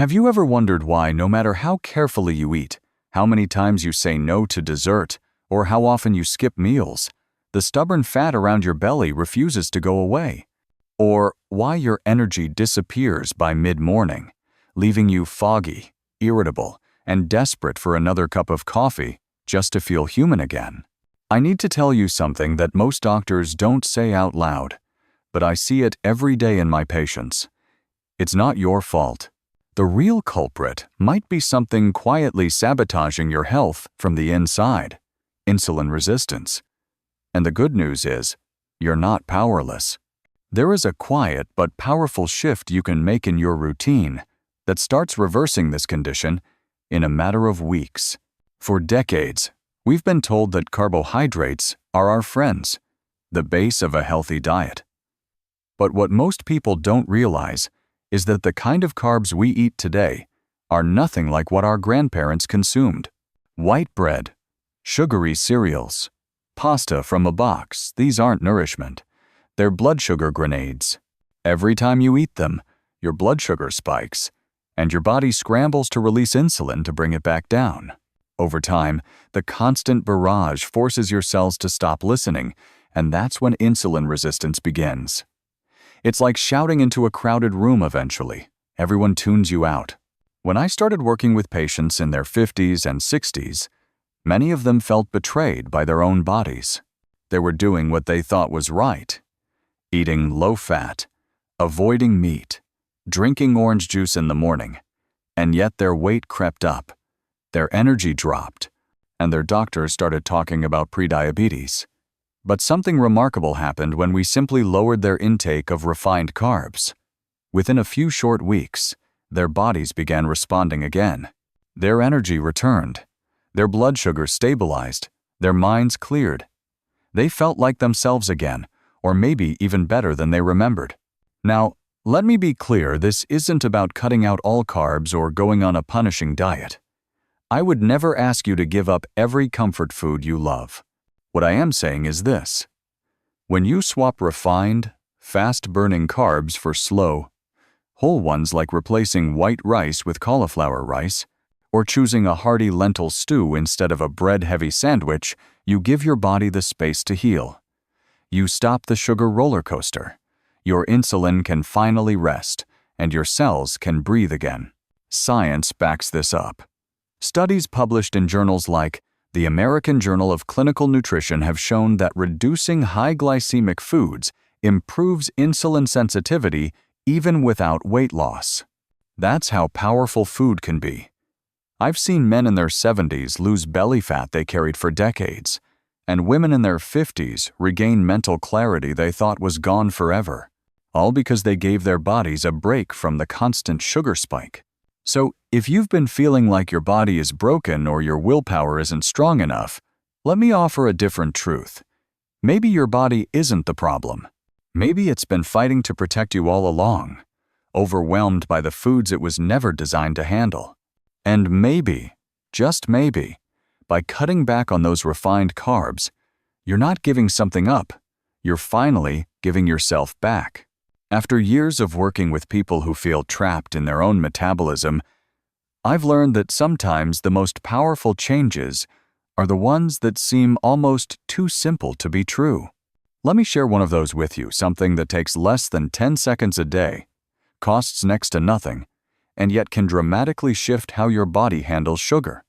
Have you ever wondered why, no matter how carefully you eat, how many times you say no to dessert, or how often you skip meals, the stubborn fat around your belly refuses to go away? Or why your energy disappears by mid-morning, leaving you foggy, irritable, and desperate for another cup of coffee just to feel human again? I need to tell you something that most doctors don't say out loud, but I see it every day in my patients. It's not your fault. The real culprit might be something quietly sabotaging your health from the inside: insulin resistance. And the good news is, you're not powerless. There is a quiet but powerful shift you can make in your routine that starts reversing this condition in a matter of weeks. For decades, we've been told that carbohydrates are our friends, the base of a healthy diet. But what most people don't realize is that the kind of carbs we eat today are nothing like what our grandparents consumed. White bread, sugary cereals, pasta from a box, these aren't nourishment. They're blood sugar grenades. Every time you eat them, your blood sugar spikes, and your body scrambles to release insulin to bring it back down. Over time, the constant barrage forces your cells to stop listening, and that's when insulin resistance begins. It's like shouting into a crowded room eventually. Everyone tunes you out. When I started working with patients in their 50s and 60s, many of them felt betrayed by their own bodies. They were doing what they thought was right: eating low-fat, avoiding meat, drinking orange juice in the morning, and yet their weight crept up, their energy dropped, and their doctors started talking about prediabetes. But something remarkable happened when we simply lowered their intake of refined carbs. Within a few short weeks, their bodies began responding again. Their energy returned, their blood sugar stabilized, their minds cleared. They felt like themselves again, or maybe even better than they remembered. Now, let me be clear, this isn't about cutting out all carbs or going on a punishing diet. I would never ask you to give up every comfort food you love. What I am saying is this: when you swap refined, fast-burning carbs for slow, whole ones, like replacing white rice with cauliflower rice, or choosing a hearty lentil stew instead of a bread-heavy sandwich, you give your body the space to heal. You stop the sugar roller coaster. Your insulin can finally rest, and your cells can breathe again. Science backs this up. Studies published in journals like the American Journal of Clinical Nutrition have shown that reducing high glycemic foods improves insulin sensitivity even without weight loss. That's how powerful food can be. I've seen men in their 70s lose belly fat they carried for decades, and women in their 50s regain mental clarity they thought was gone forever, all because they gave their bodies a break from the constant sugar spike. So, if you've been feeling like your body is broken or your willpower isn't strong enough, let me offer a different truth. Maybe your body isn't the problem. Maybe it's been fighting to protect you all along, overwhelmed by the foods it was never designed to handle. And maybe, just maybe, by cutting back on those refined carbs, you're not giving something up. You're finally giving yourself back. After years of working with people who feel trapped in their own metabolism, I've learned that sometimes the most powerful changes are the ones that seem almost too simple to be true. Let me share one of those with you, something that takes less than 10 seconds a day, costs next to nothing, and yet can dramatically shift how your body handles sugar.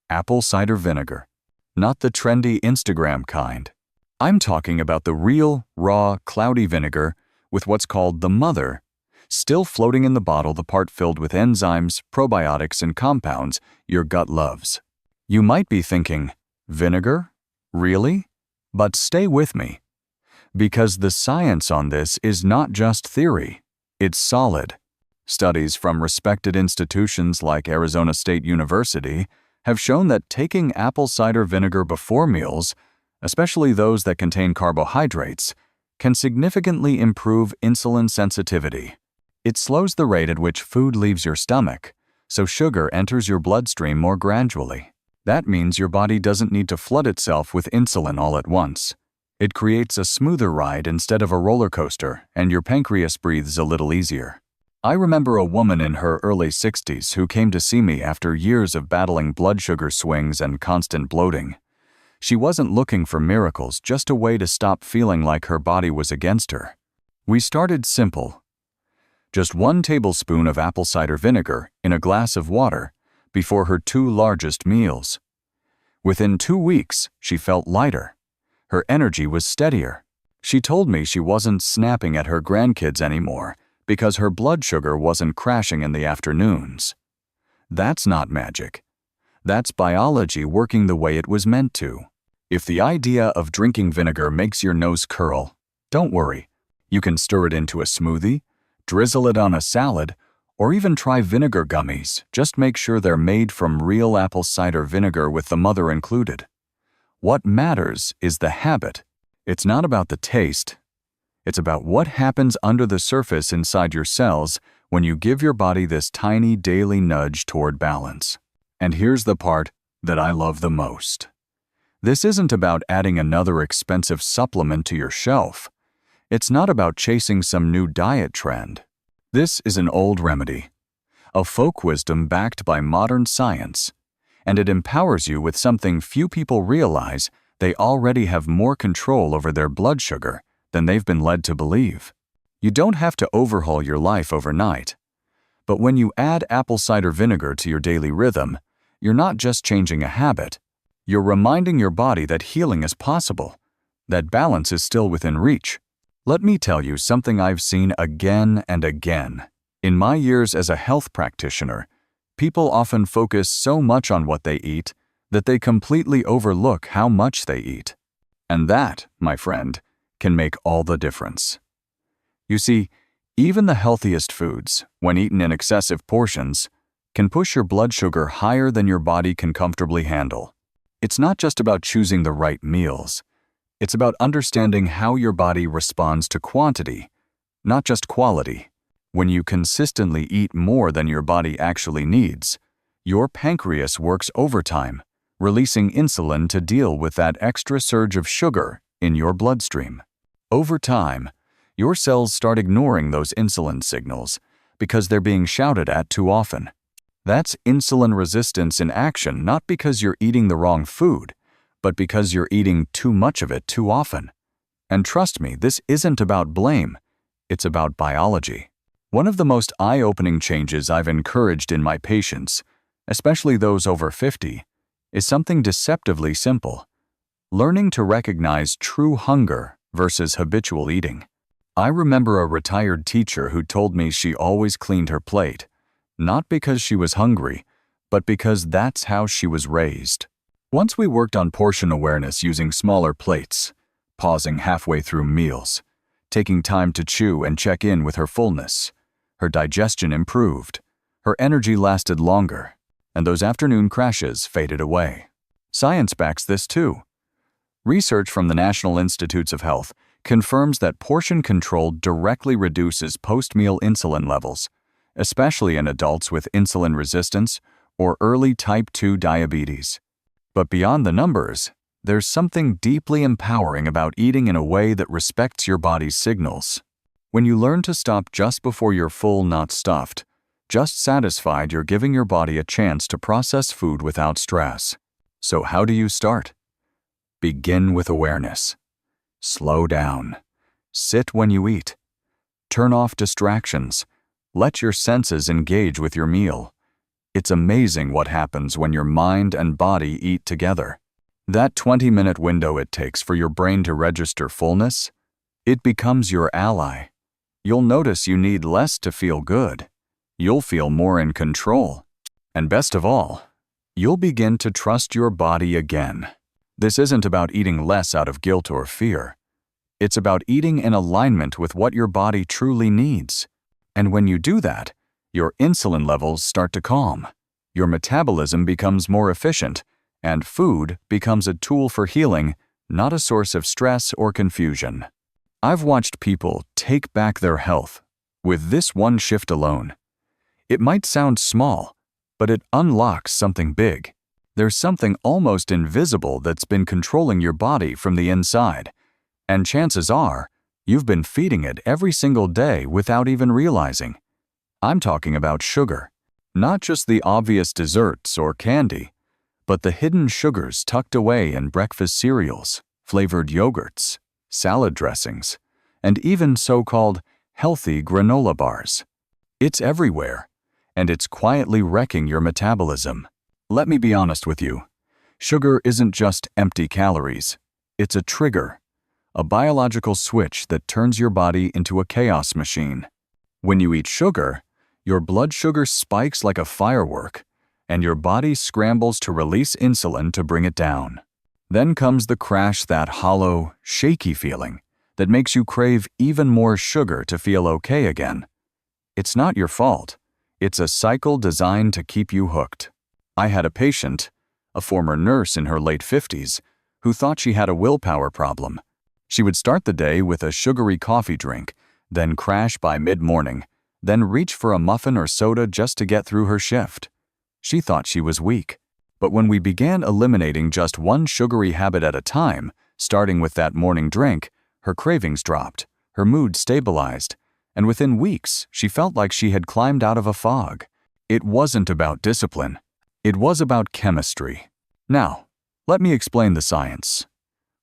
Apple cider vinegar. Not the trendy Instagram kind. I'm talking about the real, raw, cloudy vinegar with what's called the mother, still floating in the bottle, the part filled with enzymes, probiotics, and compounds your gut loves. You might be thinking, vinegar? Really? But stay with me, because the science on this is not just theory, it's solid. Studies from respected institutions like Arizona State University have shown that taking apple cider vinegar before meals, especially those that contain carbohydrates, can significantly improve insulin sensitivity. It slows the rate at which food leaves your stomach, so sugar enters your bloodstream more gradually. That means your body doesn't need to flood itself with insulin all at once. It creates a smoother ride instead of a roller coaster, and your pancreas breathes a little easier. I remember a woman in her early 60s who came to see me after years of battling blood sugar swings and constant bloating. She wasn't looking for miracles, just a way to stop feeling like her body was against her. We started simple. Just 1 tablespoon of apple cider vinegar in a glass of water before her 2 largest meals. Within 2 weeks, she felt lighter. Her energy was steadier. She told me she wasn't snapping at her grandkids anymore because her blood sugar wasn't crashing in the afternoons. That's not magic. That's biology working the way it was meant to. If the idea of drinking vinegar makes your nose curl, don't worry. You can stir it into a smoothie, drizzle it on a salad, or even try vinegar gummies. Just make sure they're made from real apple cider vinegar with the mother included. What matters is the habit. It's not about the taste. It's about what happens under the surface inside your cells when you give your body this tiny daily nudge toward balance. And here's the part that I love the most. This isn't about adding another expensive supplement to your shelf. It's not about chasing some new diet trend. This is an old remedy, a folk wisdom backed by modern science, and it empowers you with something few people realize: they already have more control over their blood sugar than they've been led to believe. You don't have to overhaul your life overnight. But when you add apple cider vinegar to your daily rhythm, you're not just changing a habit. You're reminding your body that healing is possible, that balance is still within reach. Let me tell you something I've seen again and again. In my years as a health practitioner, people often focus so much on what they eat that they completely overlook how much they eat. And that, my friend, can make all the difference. You see, even the healthiest foods, when eaten in excessive portions, can push your blood sugar higher than your body can comfortably handle. It's not just about choosing the right meals. It's about understanding how your body responds to quantity, not just quality. When you consistently eat more than your body actually needs, your pancreas works overtime, releasing insulin to deal with that extra surge of sugar in your bloodstream. Over time, your cells start ignoring those insulin signals because they're being shouted at too often. That's insulin resistance in action, not because you're eating the wrong food, but because you're eating too much of it too often. And trust me, this isn't about blame. It's about biology. One of the most eye-opening changes I've encouraged in my patients, especially those over 50, is something deceptively simple: learning to recognize true hunger versus habitual eating. I remember a retired teacher who told me she always cleaned her plate, not because she was hungry, but because that's how she was raised. Once we worked on portion awareness using smaller plates, pausing halfway through meals, taking time to chew and check in with her fullness, her digestion improved, her energy lasted longer, and those afternoon crashes faded away. Science backs this too. Research from the National Institutes of Health confirms that portion control directly reduces post-meal insulin levels, especially in adults with insulin resistance or early type 2 diabetes. But beyond the numbers, there's something deeply empowering about eating in a way that respects your body's signals. When you learn to stop just before you're full, not stuffed, just satisfied, you're giving your body a chance to process food without stress. So how do you start? Begin with awareness. Slow down. Sit when you eat. Turn off distractions. Let your senses engage with your meal. It's amazing what happens when your mind and body eat together. That 20-minute window it takes for your brain to register fullness, it becomes your ally. You'll notice you need less to feel good. You'll feel more in control. And best of all, you'll begin to trust your body again. This isn't about eating less out of guilt or fear. It's about eating in alignment with what your body truly needs. And when you do that, your insulin levels start to calm, your metabolism becomes more efficient, and food becomes a tool for healing, not a source of stress or confusion. I've watched people take back their health with this one shift alone. It might sound small, but it unlocks something big. There's something almost invisible that's been controlling your body from the inside, and chances are you've been feeding it every single day without even realizing. I'm talking about sugar. Not just the obvious desserts or candy, but the hidden sugars tucked away in breakfast cereals, flavored yogurts, salad dressings, and even so-called healthy granola bars. It's everywhere, and it's quietly wrecking your metabolism. Let me be honest with you. Sugar isn't just empty calories. It's a trigger, a biological switch that turns your body into a chaos machine. When you eat sugar, your blood sugar spikes like a firework, and your body scrambles to release insulin to bring it down. Then comes the crash, that hollow, shaky feeling that makes you crave even more sugar to feel okay again. It's not your fault. It's a cycle designed to keep you hooked. I had a patient, a former nurse in her late 50s, who thought she had a willpower problem. She would start the day with a sugary coffee drink, then crash by mid-morning, then reach for a muffin or soda just to get through her shift. She thought she was weak. But when we began eliminating just one sugary habit at a time, starting with that morning drink, her cravings dropped, her mood stabilized, and within weeks, she felt like she had climbed out of a fog. It wasn't about discipline. It was about chemistry. Now, let me explain the science.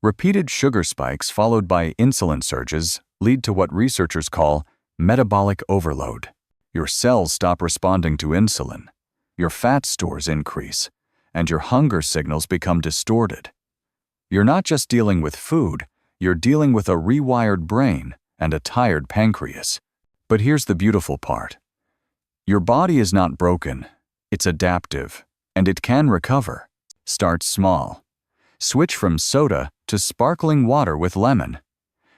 Repeated sugar spikes followed by insulin surges lead to what researchers call metabolic overload. Your cells stop responding to insulin, your fat stores increase, and your hunger signals become distorted. You're not just dealing with food, you're dealing with a rewired brain and a tired pancreas. But here's the beautiful part. Your body is not broken, it's adaptive, and it can recover. Start small. Switch from soda to sparkling water with lemon.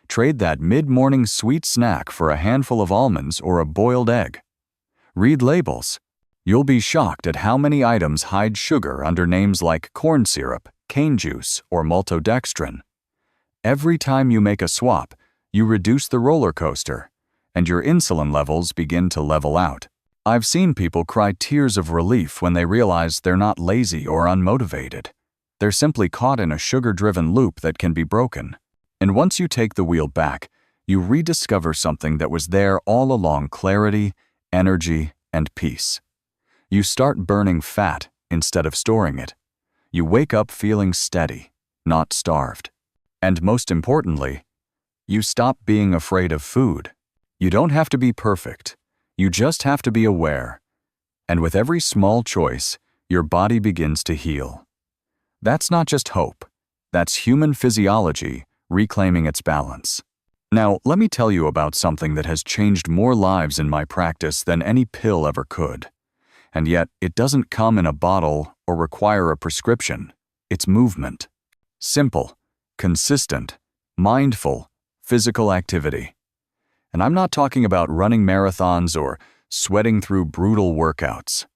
Trade that mid-morning sweet snack for a handful of almonds or a boiled egg. Read labels. You'll be shocked at how many items hide sugar under names like corn syrup, cane juice, or maltodextrin. Every time you make a swap, you reduce the roller coaster, and your insulin levels begin to level out. I've seen people cry tears of relief when they realize they're not lazy or unmotivated. They're simply caught in a sugar-driven loop that can be broken. And once you take the wheel back, you rediscover something that was there all along: clarity, energy, and peace. You start burning fat instead of storing it. You wake up feeling steady, not starved. And most importantly, you stop being afraid of food. You don't have to be perfect. You just have to be aware. And with every small choice, your body begins to heal. That's not just hope. That's human physiology reclaiming its balance. Now, let me tell you about something that has changed more lives in my practice than any pill ever could. And yet, it doesn't come in a bottle or require a prescription. It's movement. Simple, consistent, mindful, physical activity. And I'm not talking about running marathons or sweating through brutal workouts.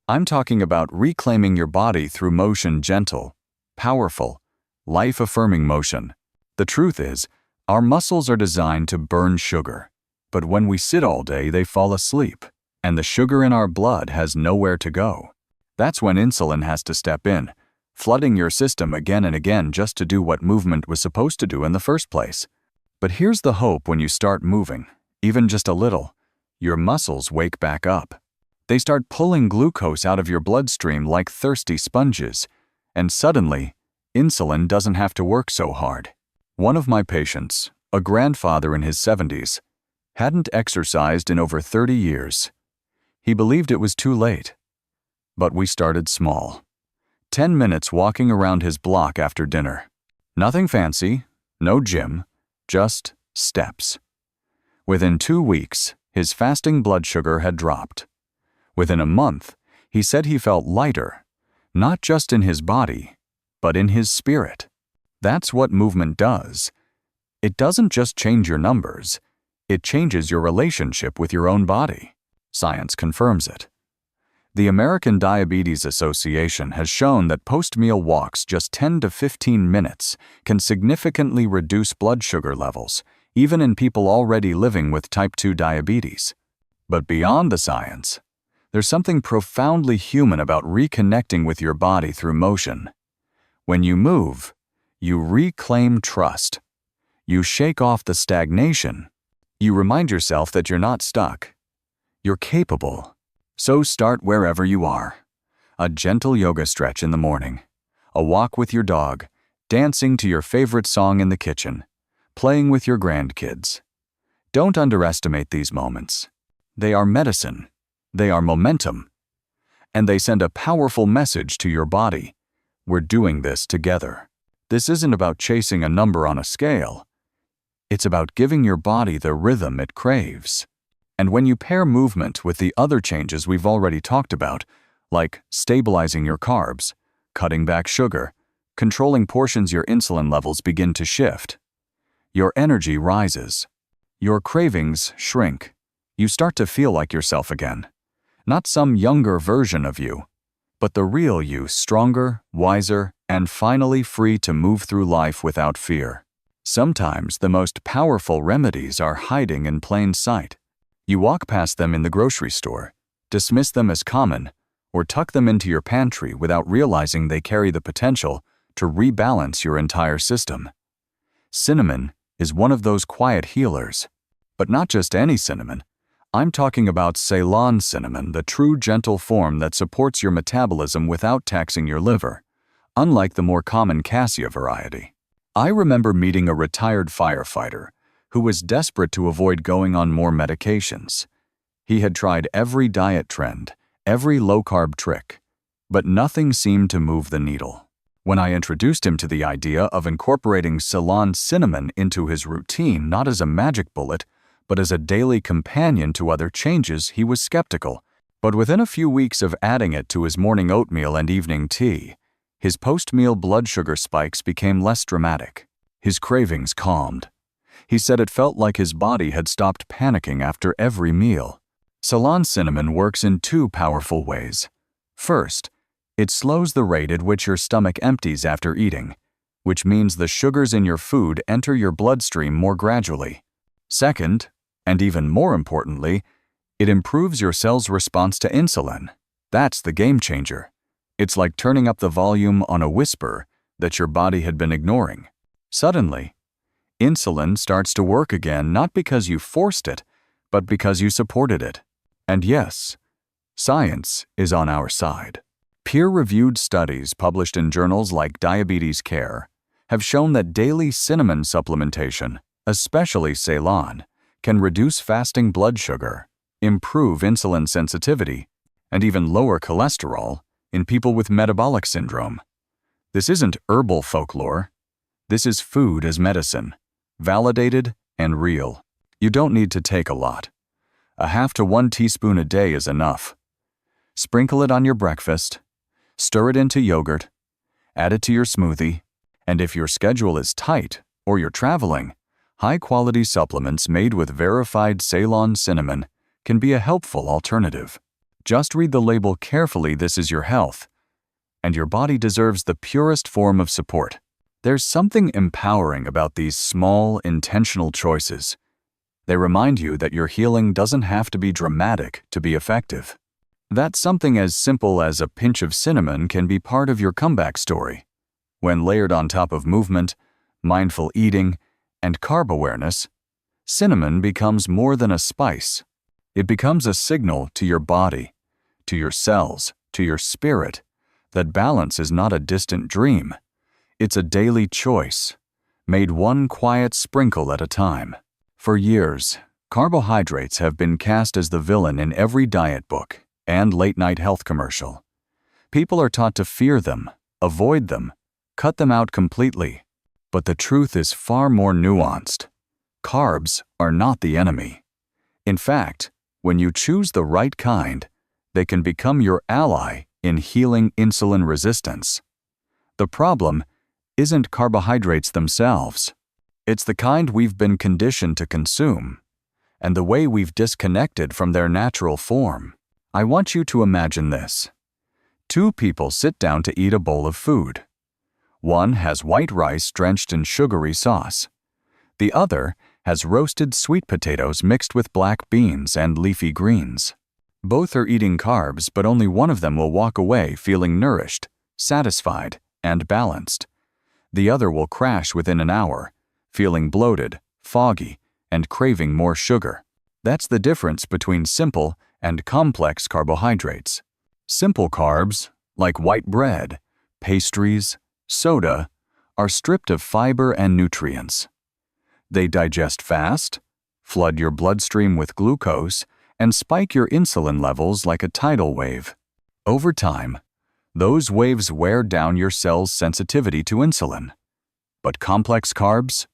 I'm talking about reclaiming your body through motion: gentle, powerful, life-affirming motion. The truth is, our muscles are designed to burn sugar, but when we sit all day, they fall asleep, and the sugar in our blood has nowhere to go. That's when insulin has to step in, flooding your system again and again just to do what movement was supposed to do in the first place. But here's the hope: when you start moving, even just a little, your muscles wake back up. They start pulling glucose out of your bloodstream like thirsty sponges, and suddenly, insulin doesn't have to work so hard. One of my patients, a grandfather in his 70s, hadn't exercised in over 30 years. He believed it was too late. But we started small. 10 minutes walking around his block after dinner. Nothing fancy, no gym, just steps. Within 2 weeks, his fasting blood sugar had dropped. Within a month, he said he felt lighter, not just in his body, but in his spirit. That's what movement does. It doesn't just change your numbers, it changes your relationship with your own body. Science confirms it. The American Diabetes Association has shown that post-meal walks just 10 to 15 minutes can significantly reduce blood sugar levels, even in people already living with type 2 diabetes. But beyond the science, there's something profoundly human about reconnecting with your body through motion. When you move, you reclaim trust. You shake off the stagnation. You remind yourself that you're not stuck. You're capable. So start wherever you are. A gentle yoga stretch in the morning, a walk with your dog, dancing to your favorite song in the kitchen, playing with your grandkids. Don't underestimate these moments. They are medicine. They are momentum. And they send a powerful message to your body. We're doing this together. This isn't about chasing a number on a scale. It's about giving your body the rhythm it craves. And when you pair movement with the other changes we've already talked about, like stabilizing your carbs, cutting back sugar, controlling portions, your insulin levels begin to shift. Your energy rises. Your cravings shrink. You start to feel like yourself again. Not some younger version of you, but the real you, stronger, wiser, and finally free to move through life without fear. Sometimes the most powerful remedies are hiding in plain sight. You walk past them in the grocery store, dismiss them as common, or tuck them into your pantry without realizing they carry the potential to rebalance your entire system. Cinnamon is one of those quiet healers. But not just any cinnamon. I'm talking about Ceylon cinnamon, the true gentle form that supports your metabolism without taxing your liver, unlike the more common cassia variety. I remember meeting a retired firefighter who was desperate to avoid going on more medications. He had tried every diet trend, every low-carb trick, but nothing seemed to move the needle. When I introduced him to the idea of incorporating Ceylon cinnamon into his routine, not as a magic bullet, but as a daily companion to other changes, he was skeptical. But within a few weeks of adding it to his morning oatmeal and evening tea, his post-meal blood sugar spikes became less dramatic. His cravings calmed. He said it felt like his body had stopped panicking after every meal. Ceylon cinnamon works in two powerful ways. First, it slows the rate at which your stomach empties after eating, which means the sugars in your food enter your bloodstream more gradually. Second, and even more importantly, it improves your cell's response to insulin. That's the game changer. It's like turning up the volume on a whisper that your body had been ignoring. Suddenly, insulin starts to work again, not because you forced it, but because you supported it. And yes, science is on our side. Peer-reviewed studies published in journals like Diabetes Care have shown that daily cinnamon supplementation, especially Ceylon, can reduce fasting blood sugar, improve insulin sensitivity, and even lower cholesterol in people with metabolic syndrome. This isn't herbal folklore. This is food as medicine, validated and real. You don't need to take a lot. A half to 1 teaspoon a day is enough. Sprinkle it on your breakfast, stir it into yogurt, add it to your smoothie, and if your schedule is tight or you're traveling, high-quality supplements made with verified Ceylon cinnamon can be a helpful alternative. Just read the label carefully. This is your health, and your body deserves the purest form of support. There's something empowering about these small, intentional choices. They remind you that your healing doesn't have to be dramatic to be effective. That something as simple as a pinch of cinnamon can be part of your comeback story. When layered on top of movement, mindful eating, and carb awareness, cinnamon becomes more than a spice. It becomes a signal to your body, to your cells, to your spirit, that balance is not a distant dream. It's a daily choice, made one quiet sprinkle at a time. For years, carbohydrates have been cast as the villain in every diet book and late-night health commercial. People are taught to fear them, avoid them, cut them out completely. But the truth is far more nuanced. Carbs are not the enemy. In fact, when you choose the right kind, they can become your ally in healing insulin resistance. The problem isn't carbohydrates themselves. It's the kind we've been conditioned to consume, and the way we've disconnected from their natural form. I want you to imagine this. Two people sit down to eat a bowl of food. One has white rice drenched in sugary sauce. The other has roasted sweet potatoes mixed with black beans and leafy greens. Both are eating carbs, but only one of them will walk away feeling nourished, satisfied, and balanced. The other will crash within an hour, feeling bloated, foggy, and craving more sugar. That's the difference between simple and complex carbohydrates. Simple carbs, like white bread, pastries, soda, are stripped of fiber and nutrients. They digest fast, flood your bloodstream with glucose, and spike your insulin levels like a tidal wave. Over time, those waves wear down your cell's sensitivity to insulin. But complex carbs?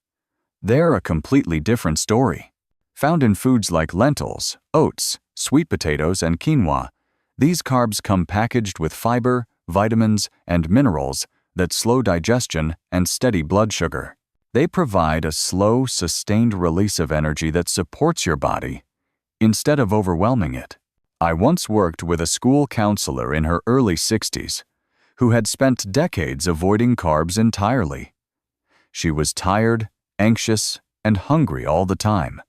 They're a completely different story. Found in foods like lentils, oats, sweet potatoes, and quinoa, these carbs come packaged with fiber, vitamins, and minerals that slow digestion and steady blood sugar. They provide a slow, sustained release of energy that supports your body instead of overwhelming it. I once worked with a school counselor in her early 60s who had spent decades avoiding carbs entirely. She was tired, anxious, and hungry all the time,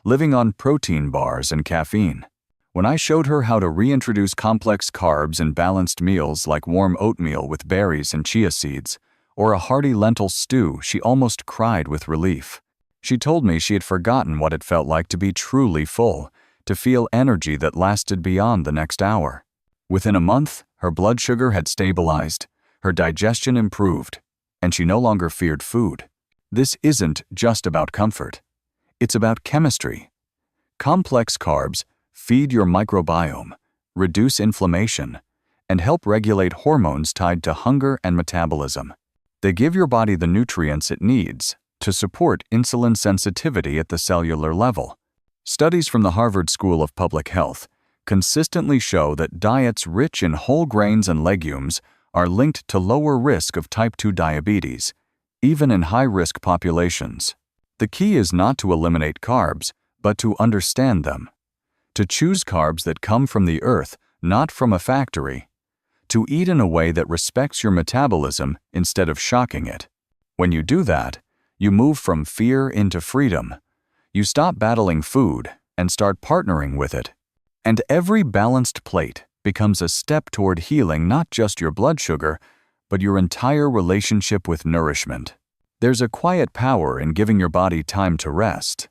living on protein bars and caffeine. When I showed her how to reintroduce complex carbs in balanced meals like warm oatmeal with berries and chia seeds, or a hearty lentil stew, she almost cried with relief. She told me she had forgotten what it felt like to be truly full, to feel energy that lasted beyond the next hour. Within a month, her blood sugar had stabilized, her digestion improved, and she no longer feared food. This isn't just about comfort. It's about chemistry. Complex carbs feed your microbiome, reduce inflammation, and help regulate hormones tied to hunger and metabolism. They give your body the nutrients it needs to support insulin sensitivity at the cellular level. Studies from the Harvard School of Public Health consistently show that diets rich in whole grains and legumes are linked to lower risk of type 2 diabetes, even in high-risk populations. The key is not to eliminate carbs, but to understand them. To choose carbs that come from the earth, not from a factory. To eat in a way that respects your metabolism instead of shocking it. When you do that, you move from fear into freedom. You stop battling food and start partnering with it. And every balanced plate becomes a step toward healing not just your blood sugar, but your entire relationship with nourishment. There's a quiet power in giving your body time to rest.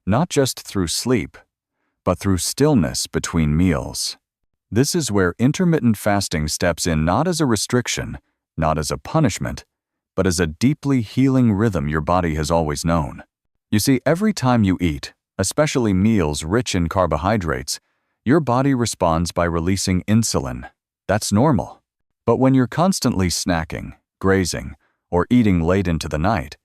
Not just through sleep, but through stillness between meals. This is where intermittent fasting steps in not as a restriction, not as a punishment, but as a deeply healing rhythm your body has always known. You see, every time you eat, especially meals rich in carbohydrates, your body responds by releasing insulin. That's normal. But when you're constantly snacking, grazing, or eating late into the night,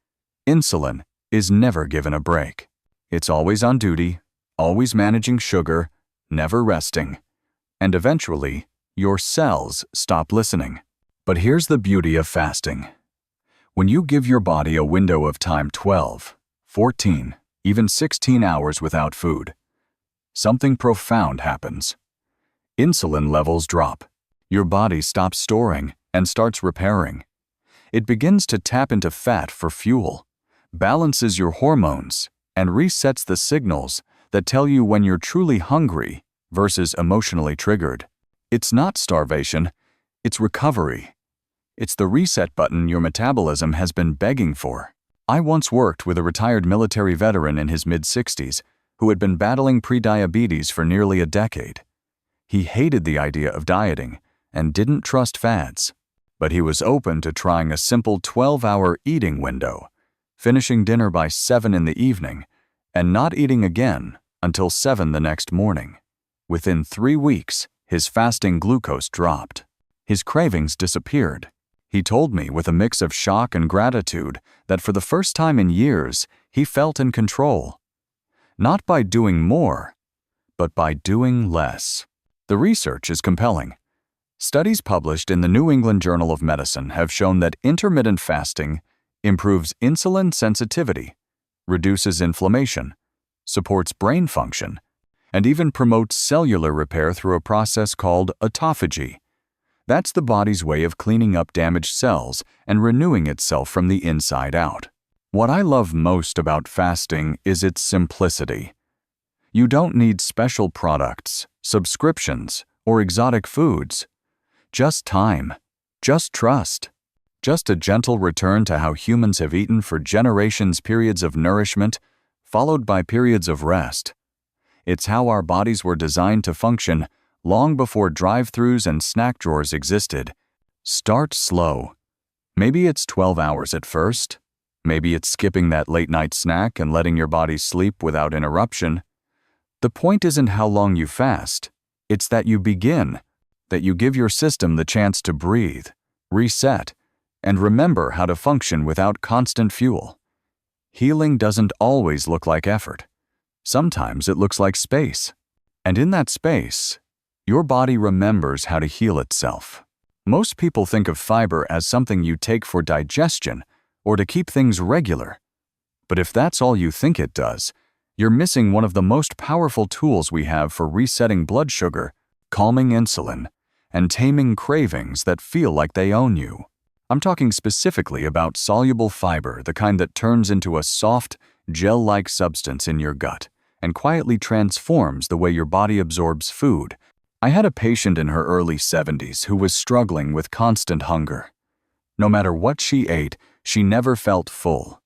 insulin is never given a break. It's always on duty, always managing sugar, never resting. And eventually, your cells stop listening. But here's the beauty of fasting. When you give your body a window of time 12, 14, even 16 hours without food, something profound happens. Insulin levels drop. Your body stops storing and starts repairing. It begins to tap into fat for fuel, balances your hormones, and resets the signals that tell you when you're truly hungry versus emotionally triggered. It's not starvation, it's recovery. It's the reset button your metabolism has been begging for. I once worked with a retired military veteran in his mid-60s who had been battling prediabetes for nearly a decade. He hated the idea of dieting and didn't trust fads, but he was open to trying a simple 12-hour eating window, finishing dinner by 7 in the evening, and not eating again until 7 the next morning. Within 3 weeks, his fasting glucose dropped. His cravings disappeared. He told me with a mix of shock and gratitude that for the first time in years, he felt in control. Not by doing more, but by doing less. The research is compelling. Studies published in the New England Journal of Medicine have shown that intermittent fasting improves insulin sensitivity, reduces inflammation, supports brain function, and even promotes cellular repair through a process called autophagy. That's the body's way of cleaning up damaged cells and renewing itself from the inside out. What I love most about fasting is its simplicity. You don't need special products, subscriptions, or exotic foods. Just time, just trust, just a gentle return to how humans have eaten for generations, periods of nourishment, followed by periods of rest. It's how our bodies were designed to function long before drive-thrus and snack drawers existed. Start slow. Maybe it's 12 hours at first. Maybe it's skipping that late-night snack and letting your body sleep without interruption. The point isn't how long you fast. It's that you begin, that you give your system the chance to breathe, reset, and remember how to function without constant fuel. Healing doesn't always look like effort. Sometimes it looks like space. And in that space, your body remembers how to heal itself. Most people think of fiber as something you take for digestion or to keep things regular. But if that's all you think it does, you're missing one of the most powerful tools we have for resetting blood sugar, calming insulin, and taming cravings that feel like they own you. I'm talking specifically about soluble fiber, the kind that turns into a soft, gel-like substance in your gut and quietly transforms the way your body absorbs food. I had a patient in her early 70s who was struggling with constant hunger. No matter what she ate, she never felt full.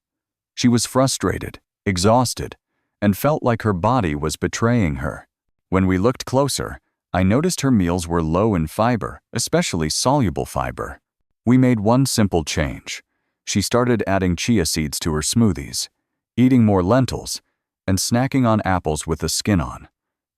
She was frustrated, exhausted, and felt like her body was betraying her. When we looked closer, I noticed her meals were low in fiber, especially soluble fiber. We made one simple change. She started adding chia seeds to her smoothies, eating more lentils, and snacking on apples with the skin on.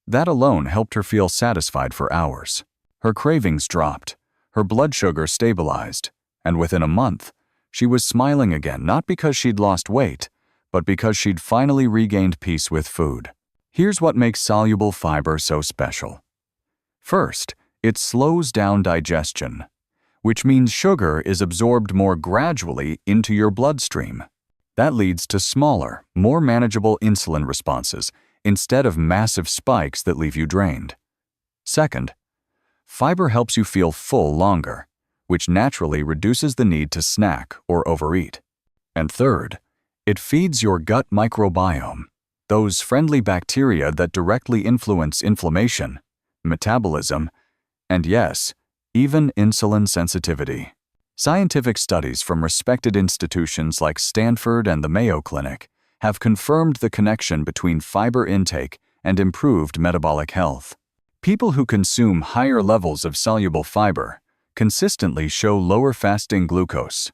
That alone helped her feel satisfied for hours. Her cravings dropped, her blood sugar stabilized, and within a month, she was smiling again, not because she'd lost weight, but because she'd finally regained peace with food. Here's what makes soluble fiber so special. First, it slows down digestion, which means sugar is absorbed more gradually into your bloodstream. That leads to smaller, more manageable insulin responses instead of massive spikes that leave you drained. Second, fiber helps you feel full longer, which naturally reduces the need to snack or overeat. And third, it feeds your gut microbiome, those friendly bacteria that directly influence inflammation, metabolism, and yes, even insulin sensitivity. Scientific studies from respected institutions like Stanford and the Mayo Clinic have confirmed the connection between fiber intake and improved metabolic health. People who consume higher levels of soluble fiber consistently show lower fasting glucose,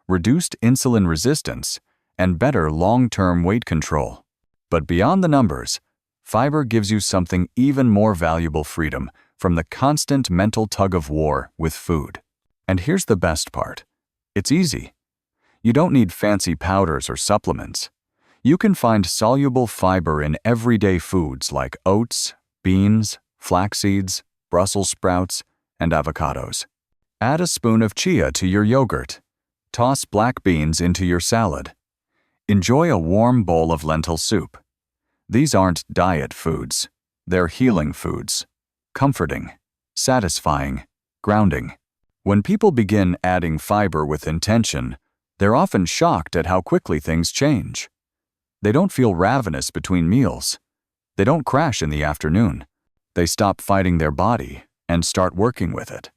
reduced insulin resistance, and better long-term weight control. But beyond the numbers, fiber gives you something even more valuable: freedom from the constant mental tug-of-war with food. And here's the best part. It's easy. You don't need fancy powders or supplements. You can find soluble fiber in everyday foods like oats, beans, flax seeds, Brussels sprouts, and avocados. Add a spoon of chia to your yogurt. Toss black beans into your salad. Enjoy a warm bowl of lentil soup. These aren't diet foods. They're healing foods. Comforting, satisfying, grounding. When people begin adding fiber with intention, they're often shocked at how quickly things change. They don't feel ravenous between meals. They don't crash in the afternoon. They stop fighting their body and start working with it.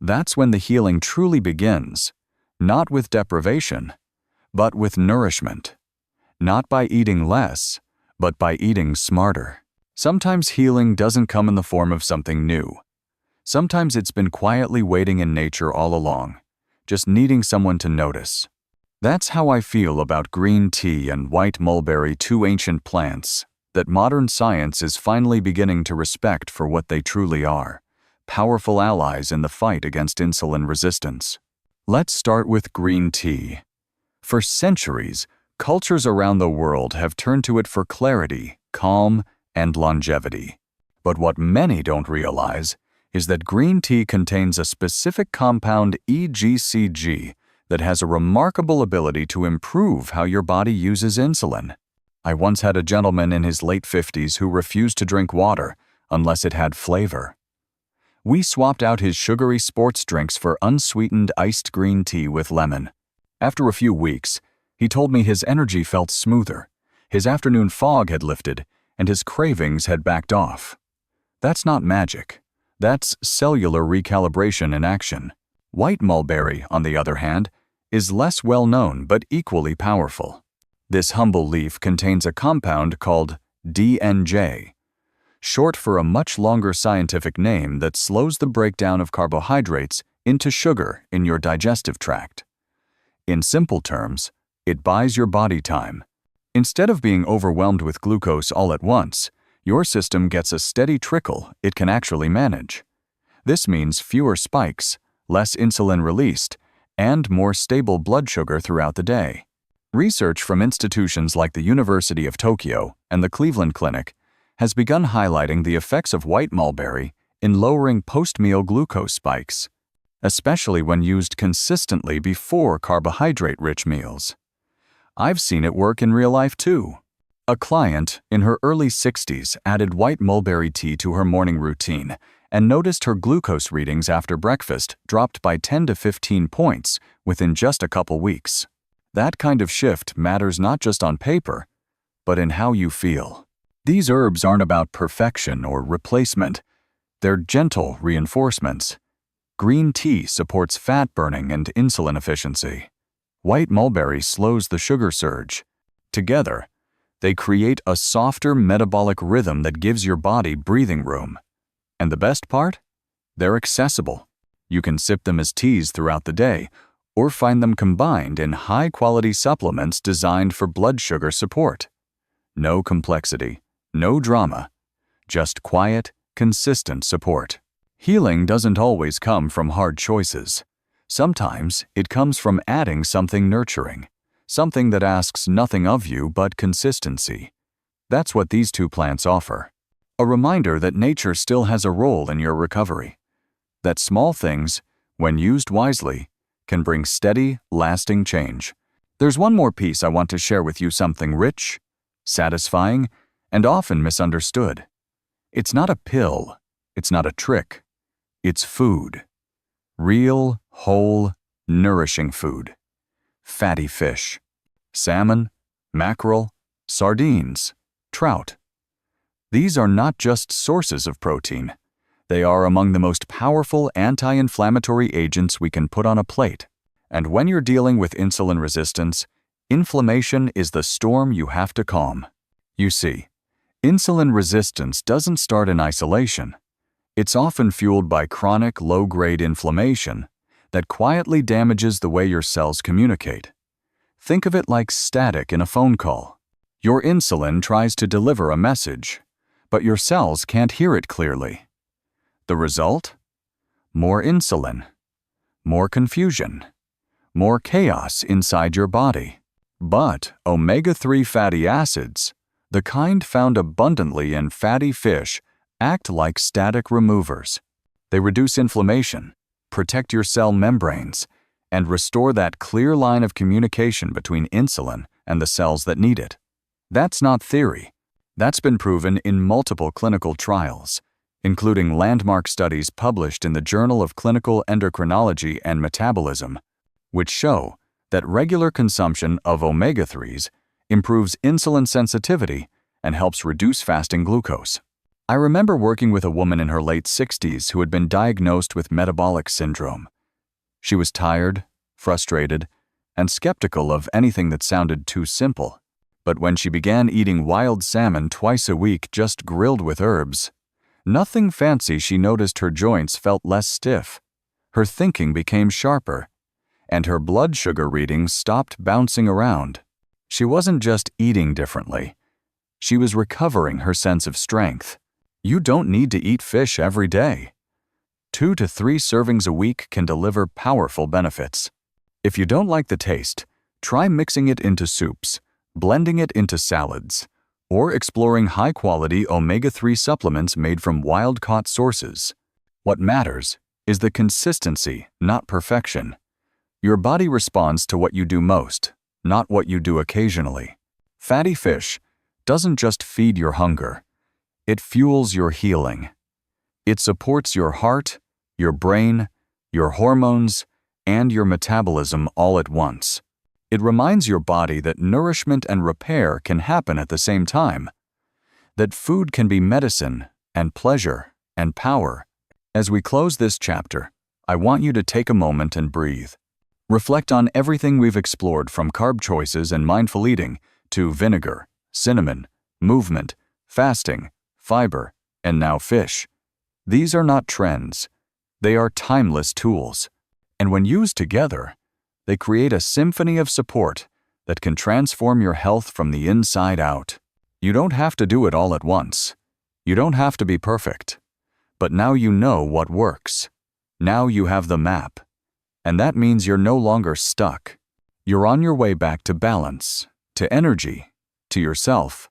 That's when the healing truly begins, not with deprivation, but with nourishment. Not by eating less, but by eating smarter. Sometimes healing doesn't come in the form of something new. Sometimes it's been quietly waiting in nature all along, just needing someone to notice. That's how I feel about green tea and white mulberry, two ancient plants that modern science is finally beginning to respect for what they truly are: powerful allies in the fight against insulin resistance. Let's start with green tea. For centuries, cultures around the world have turned to it for clarity, calm, and longevity. But what many don't realize is that green tea contains a specific compound, EGCG, that has a remarkable ability to improve how your body uses insulin. I once had a gentleman in his late 50s who refused to drink water unless it had flavor. We swapped out his sugary sports drinks for unsweetened iced green tea with lemon. After a few weeks, he told me his energy felt smoother, his afternoon fog had lifted, and his cravings had backed off. That's not magic. That's cellular recalibration in action. White mulberry, on the other hand, is less well known but equally powerful. This humble leaf contains a compound called DNJ, short for a much longer scientific name that slows the breakdown of carbohydrates into sugar in your digestive tract. In simple terms, it buys your body time. Instead of being overwhelmed with glucose all at once, your system gets a steady trickle it can actually manage. This means fewer spikes, less insulin released, and more stable blood sugar throughout the day. Research from institutions like the University of Tokyo and the Cleveland Clinic has begun highlighting the effects of white mulberry in lowering post-meal glucose spikes, especially when used consistently before carbohydrate-rich meals. I've seen it work in real life too. A client in her early 60s added white mulberry tea to her morning routine and noticed her glucose readings after breakfast dropped by 10 to 15 points within just a couple weeks. That kind of shift matters not just on paper, but in how you feel. These herbs aren't about perfection or replacement. They're gentle reinforcements. Green tea supports fat burning and insulin efficiency. White mulberry slows the sugar surge. Together, they create a softer metabolic rhythm that gives your body breathing room. And the best part? They're accessible. You can sip them as teas throughout the day, or find them combined in high-quality supplements designed for blood sugar support. No complexity, no drama, just quiet, consistent support. Healing doesn't always come from hard choices. Sometimes it comes from adding something nurturing, something that asks nothing of you but consistency. That's what these two plants offer. A reminder that nature still has a role in your recovery. That small things, when used wisely, can bring steady, lasting change. There's one more piece I want to share with you, something rich, satisfying, and often misunderstood. It's not a pill. It's not a trick. It's food. Real, whole, nourishing food. Fatty fish. Salmon, mackerel, sardines, trout. These are not just sources of protein. They are among the most powerful anti-inflammatory agents we can put on a plate. And when you're dealing with insulin resistance, inflammation is the storm you have to calm. You see, insulin resistance doesn't start in isolation. It's often fueled by chronic low-grade inflammation that quietly damages the way your cells communicate. Think of it like static in a phone call. Your insulin tries to deliver a message, but your cells can't hear it clearly. The result? More insulin, more confusion, more chaos inside your body. But omega-3 fatty acids, the kind found abundantly in fatty fish, act like static removers. They reduce inflammation, protect your cell membranes, and restore that clear line of communication between insulin and the cells that need it. That's not theory. That's been proven in multiple clinical trials, including landmark studies published in the Journal of Clinical Endocrinology and Metabolism, which show that regular consumption of omega-3s improves insulin sensitivity and helps reduce fasting glucose. I remember working with a woman in her late 60s who had been diagnosed with metabolic syndrome. She was tired, frustrated, and skeptical of anything that sounded too simple. But when she began eating wild salmon twice a week just grilled with herbs, nothing fancy, she noticed her joints felt less stiff, her thinking became sharper, and her blood sugar readings stopped bouncing around. She wasn't just eating differently. She was recovering her sense of strength. You don't need to eat fish every day. 2 to 3 servings a week can deliver powerful benefits. If you don't like the taste, try mixing it into soups, blending it into salads, or exploring high-quality omega-3 supplements made from wild-caught sources. What matters is the consistency, not perfection. Your body responds to what you do most, not what you do occasionally. Fatty fish doesn't just feed your hunger. It fuels your healing. It supports your heart, your brain, your hormones, and your metabolism all at once. It reminds your body that nourishment and repair can happen at the same time, that food can be medicine and pleasure and power. As we close this chapter, I want you to take a moment and breathe. Reflect on everything we've explored, from carb choices and mindful eating to vinegar, cinnamon, movement, fasting, fiber, and now fish. These are not trends. They are timeless tools. And when used together, they create a symphony of support that can transform your health from the inside out. You don't have to do it all at once. You don't have to be perfect. But now you know what works. Now you have the map. And that means you're no longer stuck. You're on your way back to balance, to energy, to yourself.